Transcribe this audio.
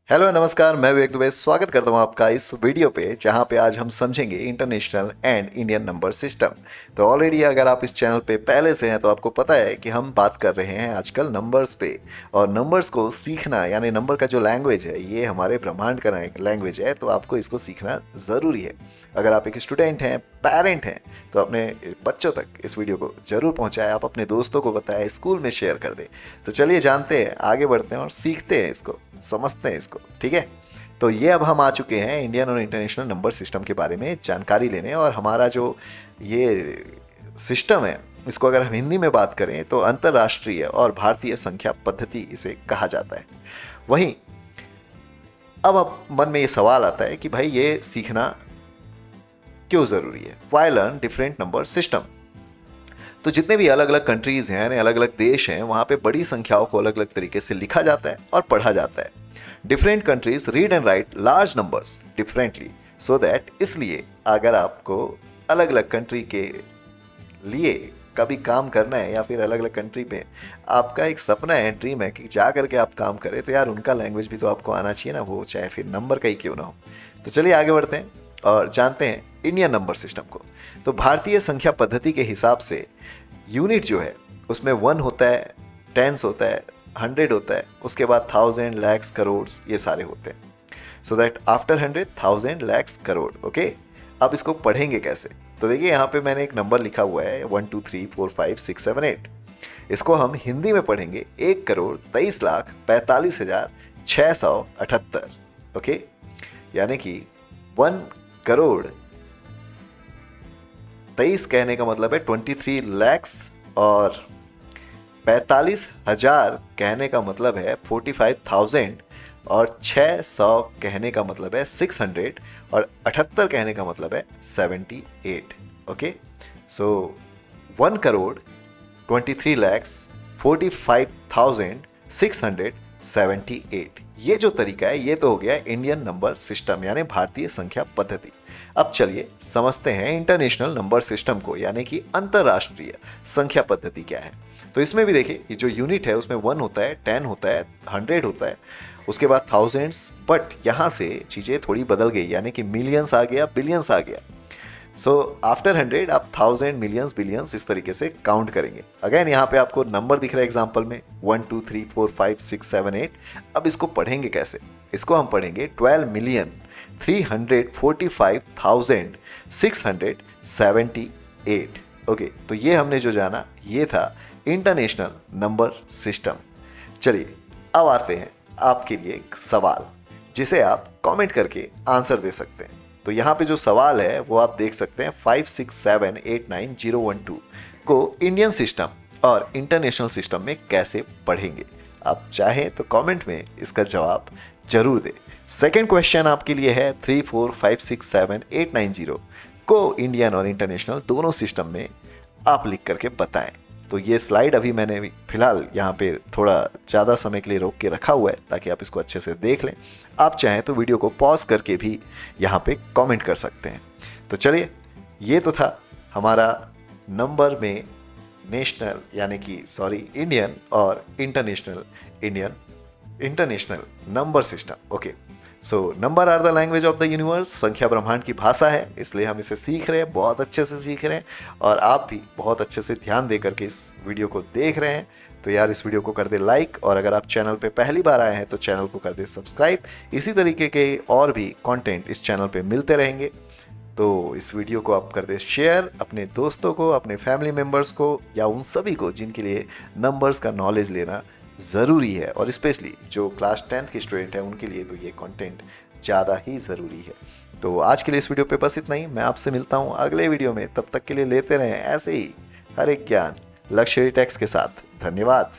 Hello नमस्कार, मैं विवेक दुबे स्वागत करता हूं आपका इस वीडियो पे जहां पे आज हम समझेंगे international and Indian number system. तो ऑलरेडी अगर आप इस चैनल पे पहले से हैं तो आपको पता है कि हम बात कर रहे हैं आजकल नंबर्स पे। और नंबर्स को सीखना यानी नंबर का जो लैंग्वेज है ये हमारे ब्रह्मांड का लैंग्वेज है, तो आपको इसको सीखना ज़रूरी है। अगर आप एक स्टूडेंट हैं, पेरेंट हैं, तो अपने बच्चों तक इस वीडियो को ज़रूर पहुँचाएं, आप अपने दोस्तों को बताएं, स्कूल में शेयर कर दें। तो चलिए जानते हैं, आगे बढ़ते हैं और सीखते हैं इसको, समझते हैं इसको, ठीक है। तो ये अब हम आ चुके हैं इंडियन और इंटरनेशनल नंबर सिस्टम के बारे में जानकारी लेने। और हमारा जो ये सिस्टम है इसको अगर हम हिंदी में बात करें तो अंतर्राष्ट्रीय और भारतीय संख्या पद्धति इसे कहा जाता है। वहीं अब मन में ये सवाल आता है कि भाई ये सीखना क्यों ज़रूरी है, why learn different number system. तो जितने भी अलग अलग कंट्रीज़ हैं, अलग अलग देश हैं, वहाँ पे बड़ी संख्याओं को अलग अलग तरीके से लिखा जाता है और पढ़ा जाता है। Different countries read and right large numbers differently, so that इसलिए अगर आपको अलग अलग कंट्री के लिए कभी काम करना है या फिर अलग अलग कंट्री पे आपका एक सपना है, ड्रीम है कि जा करके आप काम करें, तो यार उनका लैंग्वेज भी तो आपको आना चाहिए ना, वो चाहे फिर नंबर का ही क्यों ना हो। तो चलिए आगे बढ़ते हैं और जानते हैं इंडियन नंबर सिस्टम को। तो भारतीय संख्या पद्धति के हिसाब से यूनिट जो है उसमें 1 होता है, टेंस होता है, 100 होता है, उसके बाद 1000, lakhs, करोड़, ये सारे होते हैं। So that after 100, 1000, lakhs, crore. Okay, अब इसको पढ़ेंगे कैसे? तो देखिए यहाँ पे मैंने एक नंबर लिखा हुआ है 1 2 3 4 5 6 7 8। इसको हम हिंदी में पढ़ेंगे 1,23,45,678। ओके, यानी कि 1 करोड़ 23 कहने का मतलब है 23 lakhs, और 45,000 कहने का मतलब है 45,000, और 600 कहने का मतलब है 600, और 78 कहने का मतलब है 78। ओके, सो 1 करोड़ 23 lakhs 45,678। ये जो तरीका है ये तो हो गया इंडियन नंबर सिस्टम यानी भारतीय संख्या पद्धति। अब चलिए समझते हैं इंटरनेशनल नंबर सिस्टम को, यानी कि अंतरराष्ट्रीय संख्या पद्धति क्या है। तो इसमें भी देखिए ये जो यूनिट है उसमें 1 होता है, 10 होता है, 100 होता है, उसके बाद थाउजेंड्स, बट यहाँ से चीज़ें थोड़ी बदल गई, यानी कि मिलियंस आ गया, बिलियंस आ गया। सो आफ्टर 100 आप 1000, मिलियंस, बिलियंस इस तरीके से काउंट करेंगे। अगेन यहाँ पे आपको नंबर दिख रहा है एग्जाम्पल में 1 2 3 4 5 6 7 8। अब इसको पढ़ेंगे कैसे? इसको हम पढ़ेंगे 12,345,678। ओके, तो ये हमने जो जाना ये था इंटरनेशनल नंबर सिस्टम। चलिए अब आते हैं आपके लिए एक सवाल जिसे आप कमेंट करके आंसर दे सकते हैं। तो यहाँ पे जो सवाल है वो आप देख सकते हैं 56789012 को इंडियन सिस्टम और इंटरनेशनल सिस्टम में कैसे पढ़ेंगे। आप चाहें तो कमेंट में इसका जवाब जरूर दें। सेकेंड क्वेश्चन आपके लिए है 34567890 को इंडियन और इंटरनेशनल दोनों सिस्टम में आप लिख करके बताएं। तो ये स्लाइड अभी मैंने फिलहाल यहाँ पे थोड़ा ज़्यादा समय के लिए रोक के रखा हुआ है ताकि आप इसको अच्छे से देख लें। आप चाहें तो वीडियो को पॉज करके भी यहाँ पे कमेंट कर सकते हैं। तो चलिए, ये तो था हमारा नंबर में नेशनल यानी कि इंडियन और international number system. Okay, so number are the language of the universe. संख्या ब्रह्मांड की भाषा है, इसलिए हम इसे सीख रहे हैं, बहुत अच्छे से सीख रहे हैं, और आप भी बहुत अच्छे से ध्यान दे करके इस वीडियो को देख रहे हैं। तो यार इस वीडियो को कर दे लाइक, और अगर आप चैनल पे पहली बार आए हैं तो चैनल को कर दे सब्सक्राइब। इसी तरीके के और भी कंटेंट इस चैनल पे मिलते रहेंगे। तो इस वीडियो को आप कर दे शेयर अपने दोस्तों को, अपने फैमिली मेम्बर्स को, या उन सभी को जिनके लिए नंबर्स का नॉलेज लेना ज़रूरी है, और स्पेशली जो क्लास 10th के स्टूडेंट हैं उनके लिए तो ये कंटेंट ज़्यादा ही ज़रूरी है। तो आज के लिए इस वीडियो पे बस इतना ही। मैं आपसे मिलता हूँ अगले वीडियो में, तब तक के लिए लेते रहें ऐसे ही हर एक ज्ञान लक्ष्य टेक्स्ट के साथ। धन्यवाद।